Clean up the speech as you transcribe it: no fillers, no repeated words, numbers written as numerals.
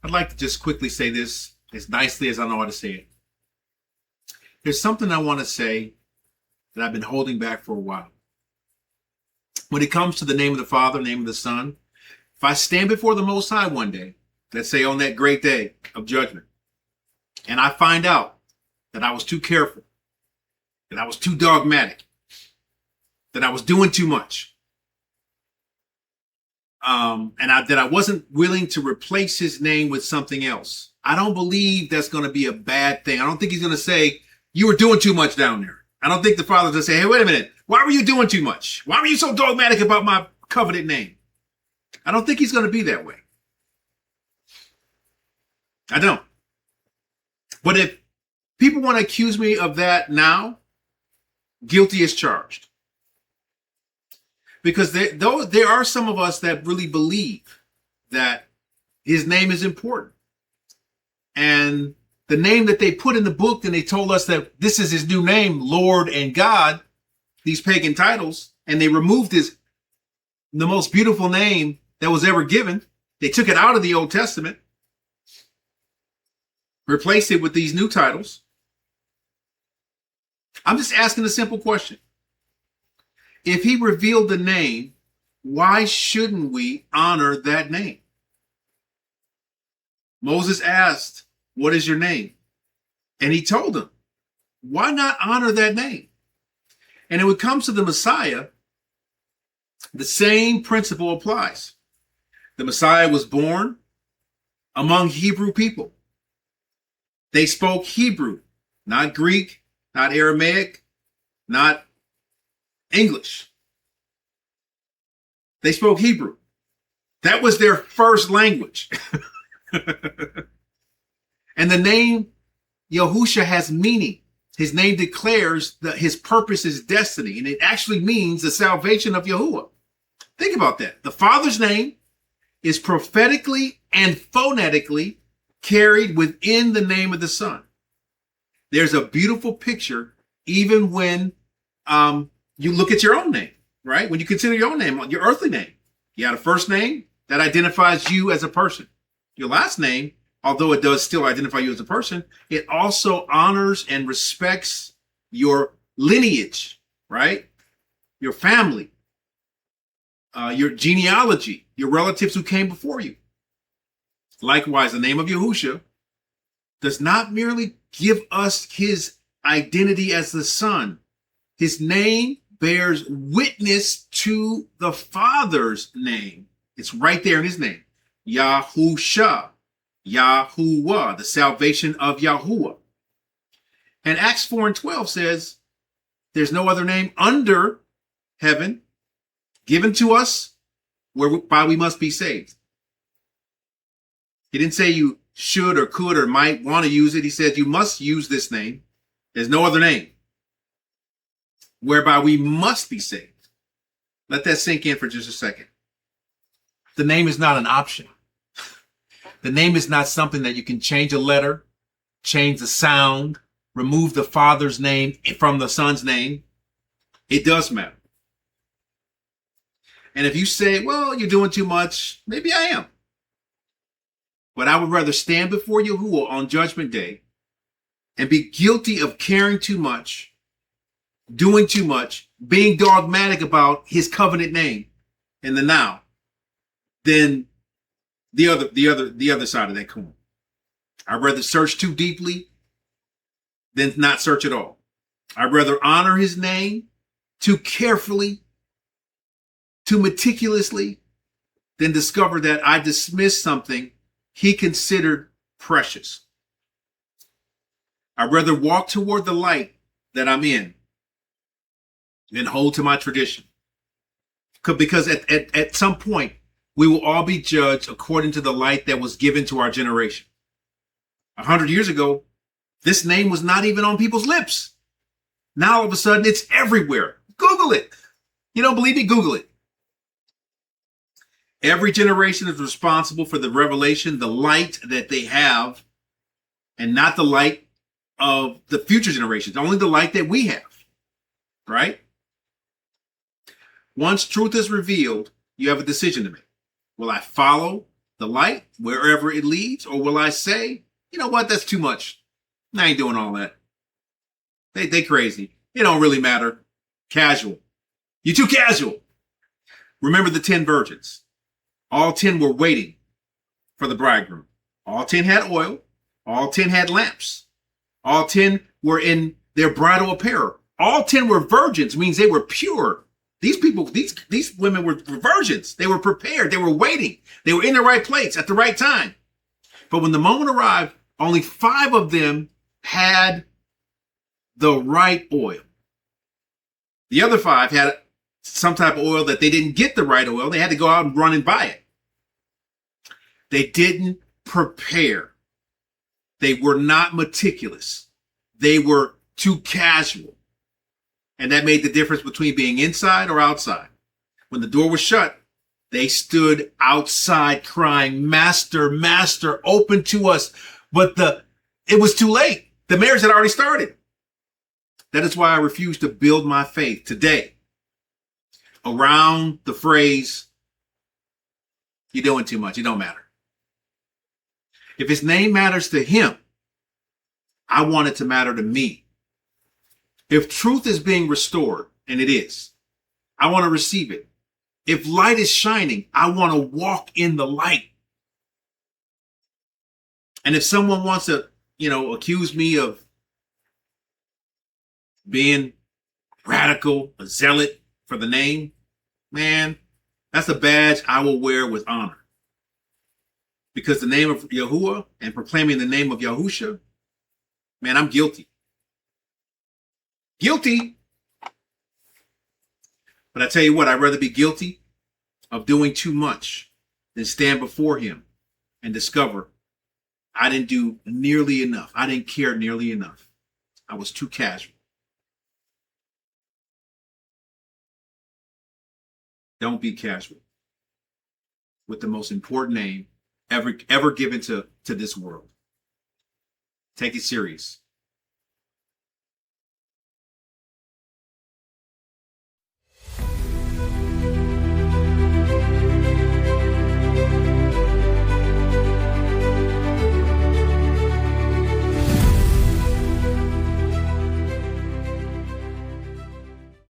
I'd like to just quickly say this as nicely as I know how to say it. There's something I want to say that I've been holding back for a while. When it comes to the name of the Father, name of the Son, if I stand before the Most High one day, let's say on that great day of judgment, and I find out that I was too careful, that I was too dogmatic, that I was doing too much, that I wasn't willing to replace his name with something else, I don't believe that's going to be a bad thing. I don't think he's going to say, you were doing too much down there. I don't think the Father's going to say, hey, wait a minute. Why were you doing too much? Why were you so dogmatic about my covenant name? I don't think he's going to be that way. I don't. But if people want to accuse me of that now, guilty as charged. Because there are some of us that really believe that his name is important. And the name that they put in the book, and they told us that this is his new name, Lord and God, these pagan titles, and they removed the most beautiful name that was ever given. They took it out of the Old Testament, replaced it with these new titles. I'm just asking a simple question. If he revealed the name, why shouldn't we honor that name? Moses asked, what is your name? And he told him, why not honor that name? And when it comes to the Messiah, the same principle applies. The Messiah was born among Hebrew people. They spoke Hebrew, not Greek, not Aramaic, not English. They spoke Hebrew. That was their first language. And the name Yahushua has meaning. His name declares that his purpose is destiny, and it actually means the salvation of Yahuah. Think about that. The Father's name is prophetically and phonetically carried within the name of the Son. There's a beautiful picture even when you look at your own name, right? When you consider your own name, your earthly name. You got a first name that identifies you as a person. Your last name, although it does still identify you as a person, it also honors and respects your lineage, right? Your family, your genealogy, your relatives who came before you. Likewise, the name of Yahushua does not merely give us his identity as the Son. His name bears witness to the Father's name. It's right there in his name. Yahusha, Yahuah, the salvation of Yahuah. And Acts 4:12 says, there's no other name under heaven given to us whereby we must be saved. He didn't say you should or could or might want to use it. He said you must use this name. There's no other name whereby we must be saved. Let that sink in for just a second. The name is not an option. The name is not something that you can change a letter, change the sound, remove the Father's name from the Son's name. It does matter. And if you say, well, you're doing too much, maybe I am. But I would rather stand before Yahuah on Judgment Day and be guilty of caring too much, doing too much, being dogmatic about his covenant name in the now, than the other side of that coin. I'd rather search too deeply than not search at all. I'd rather honor his name too carefully, too meticulously, than discover that I dismissed something he considered precious. I'd rather walk toward the light that I'm in than hold to my tradition. Because at some point, we will all be judged according to the light that was given to our generation. 100 years ago, this name was not even on people's lips. Now, all of a sudden, it's everywhere. Google it. You don't believe me? Google it. Every generation is responsible for the revelation, the light that they have, and not the light of the future generations, only the light that we have, right? Once truth is revealed, you have a decision to make. Will I follow the light wherever it leads? Or will I say, you know what, that's too much. I ain't doing all that. They crazy. It don't really matter. Casual. You're too casual. Remember the 10 virgins. All 10 were waiting for the bridegroom. All 10 had oil. All 10 had lamps. All 10 were in their bridal apparel. All 10 were virgins, means they were pure. These people, these women were virgins. They were prepared. They were waiting. They were in the right place at the right time. But when the moment arrived, only 5 of them had the right oil. The other 5 had some type of oil that they didn't get the right oil. They had to go out and run and buy it. They didn't prepare. They were not meticulous. They were too casual. And that made the difference between being inside or outside. When the door was shut, they stood outside crying, "Master, Master, open to us." But it was too late. The marriage had already started. That is why I refuse to build my faith today around the phrase, "You're doing too much. It don't matter." If his name matters to him, I want it to matter to me. If truth is being restored, and it is, I want to receive it. If light is shining, I want to walk in the light. And if someone wants to, accuse me of being radical, a zealot for the name, man, that's a badge I will wear with honor. Because the name of Yahuah and proclaiming the name of Yahusha, man, I'm guilty. Guilty. But I tell you what, I'd rather be guilty of doing too much than stand before him and discover I didn't do nearly enough. I didn't care nearly enough. I was too casual. Don't be casual with the most important name ever given to this world. Take it serious.